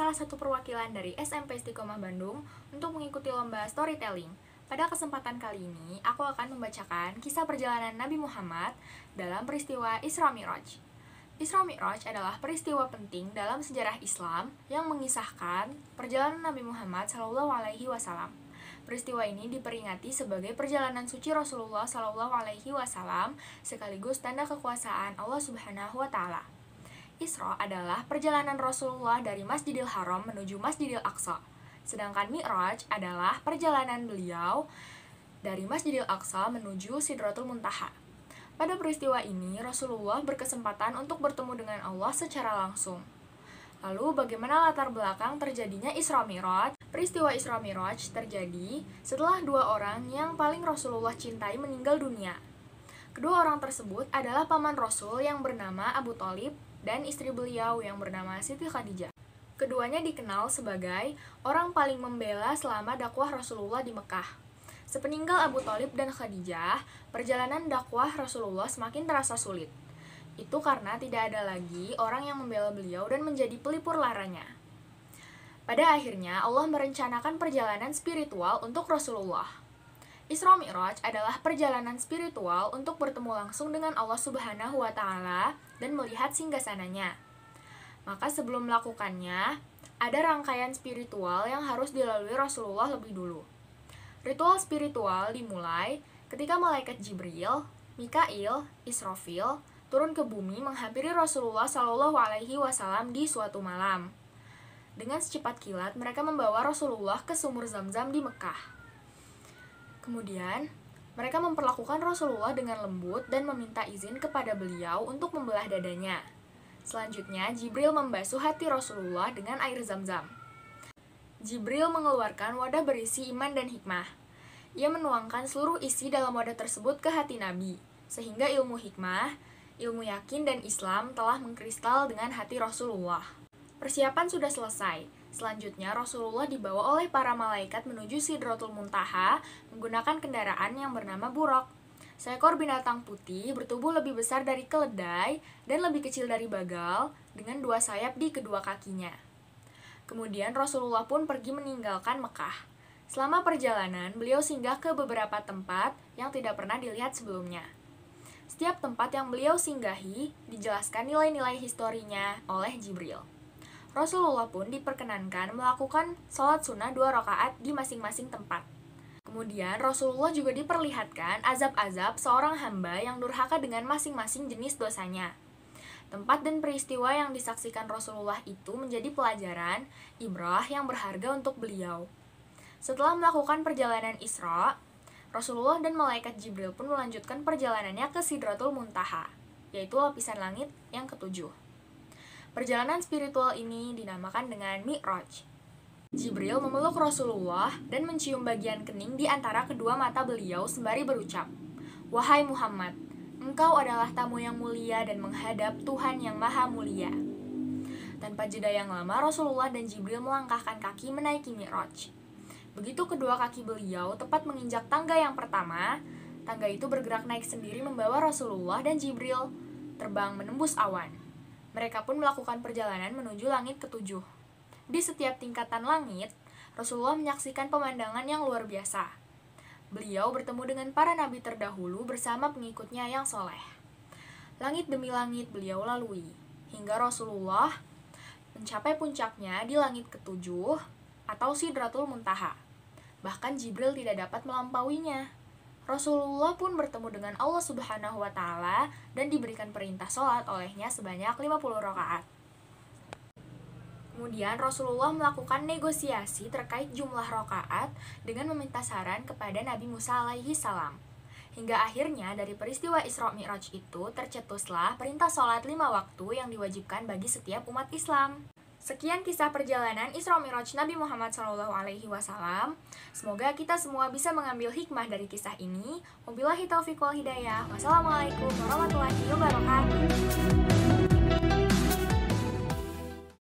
salah satu perwakilan dari SMP Istiqomah Bandung untuk mengikuti lomba storytelling. Pada kesempatan kali ini, aku akan membacakan kisah perjalanan Nabi Muhammad dalam peristiwa Isra Mi'raj. Isra Mi'raj adalah peristiwa penting dalam sejarah Islam yang mengisahkan perjalanan Nabi Muhammad SAW. Peristiwa ini diperingati sebagai perjalanan suci Rasulullah SAW sekaligus tanda kekuasaan Allah Subhanahu wa Ta'ala. Isra adalah perjalanan Rasulullah dari Masjidil Haram menuju Masjidil Aqsa. Sedangkan Mi'raj adalah perjalanan beliau dari Masjidil Aqsa menuju Sidratul Muntaha. Pada peristiwa ini, Rasulullah berkesempatan untuk bertemu dengan Allah secara langsung. Lalu, bagaimana latar belakang terjadinya Isra Mi'raj? Peristiwa Isra Mi'raj terjadi setelah dua orang yang paling Rasulullah cintai meninggal dunia. Kedua orang tersebut adalah paman Rasul yang bernama Abu Thalib dan istri beliau yang bernama Siti Khadijah. Keduanya dikenal sebagai orang paling membela selama dakwah Rasulullah di Mekah. Sepeninggal Abu Thalib dan Khadijah, perjalanan dakwah Rasulullah semakin terasa sulit. Itu karena tidak ada lagi orang yang membela beliau dan menjadi pelipur laranya. Pada akhirnya, Allah merencanakan perjalanan spiritual untuk Rasulullah. Isra Mi'raj adalah perjalanan spiritual untuk bertemu langsung dengan Allah Subhanahu wa Ta'ala dan melihat singgasananya. Maka sebelum melakukannya, ada rangkaian spiritual yang harus dilalui Rasulullah lebih dulu. Ritual spiritual dimulai ketika malaikat Jibril, Mikail, Israfil turun ke bumi menghampiri Rasulullah SAW di suatu malam. Dengan secepat kilat, mereka membawa Rasulullah ke sumur Zam-Zam di Mekah. Kemudian, mereka memperlakukan Rasulullah dengan lembut dan meminta izin kepada beliau untuk membelah dadanya. Selanjutnya, Jibril membasuh hati Rasulullah dengan air Zam-Zam. Jibril mengeluarkan wadah berisi iman dan hikmah. Ia menuangkan seluruh isi dalam wadah tersebut ke hati Nabi, sehingga ilmu hikmah, ilmu yakin, dan Islam telah mengkristal dengan hati Rasulullah. Persiapan sudah selesai. Selanjutnya, Rasulullah dibawa oleh para malaikat menuju Sidratul Muntaha menggunakan kendaraan yang bernama Buraq. Seekor binatang putih bertubuh lebih besar dari keledai dan lebih kecil dari bagal dengan dua sayap di kedua kakinya. Kemudian Rasulullah pun pergi meninggalkan Mekah. Selama perjalanan, beliau singgah ke beberapa tempat yang tidak pernah dilihat sebelumnya. Setiap tempat yang beliau singgahi dijelaskan nilai-nilai historinya oleh Jibril. Rasulullah pun diperkenankan melakukan sholat sunnah 2 rakaat di masing-masing tempat. Kemudian Rasulullah juga diperlihatkan azab-azab seorang hamba yang durhaka dengan masing-masing jenis dosanya. Tempat dan peristiwa yang disaksikan Rasulullah itu menjadi pelajaran, ibrah yang berharga untuk beliau. Setelah melakukan perjalanan Isra, Rasulullah dan malaikat Jibril pun melanjutkan perjalanannya ke Sidratul Muntaha, yaitu lapisan langit yang ketujuh. Perjalanan spiritual ini dinamakan dengan Mi'raj. Jibril memeluk Rasulullah dan mencium bagian kening di antara kedua mata beliau sembari berucap, "Wahai Muhammad, engkau adalah tamu yang mulia dan menghadap Tuhan yang maha mulia." Tanpa jeda yang lama, Rasulullah dan Jibril melangkahkan kaki menaiki Mi'raj. Begitu kedua kaki beliau tepat menginjak tangga yang pertama, tangga itu bergerak naik sendiri membawa Rasulullah dan Jibril terbang menembus awan. Mereka pun melakukan perjalanan menuju langit ketujuh. Di setiap tingkatan langit, Rasulullah menyaksikan pemandangan yang luar biasa. Beliau bertemu dengan para nabi terdahulu bersama pengikutnya yang soleh. Langit demi langit beliau lalui, hingga Rasulullah mencapai puncaknya di langit ketujuh atau Sidratul Muntaha. Bahkan Jibril tidak dapat melampauinya. Rasulullah pun bertemu dengan Allah Subhanahu wa Ta'ala dan diberikan perintah sholat olehnya sebanyak 50 rakaat. Kemudian Rasulullah melakukan negosiasi terkait jumlah rakaat dengan meminta saran kepada Nabi Musa alaihi salam. Hingga akhirnya dari peristiwa Isra Mi'raj itu tercetuslah perintah sholat 5 waktu yang diwajibkan bagi setiap umat Islam. Sekian kisah perjalanan Isra Mi'raj Nabi Muhammad SAW. Semoga kita semua bisa mengambil hikmah dari kisah ini. Wabillahi taufiq wal hidayah. Wassalamualaikum warahmatullahi wabarakatuh.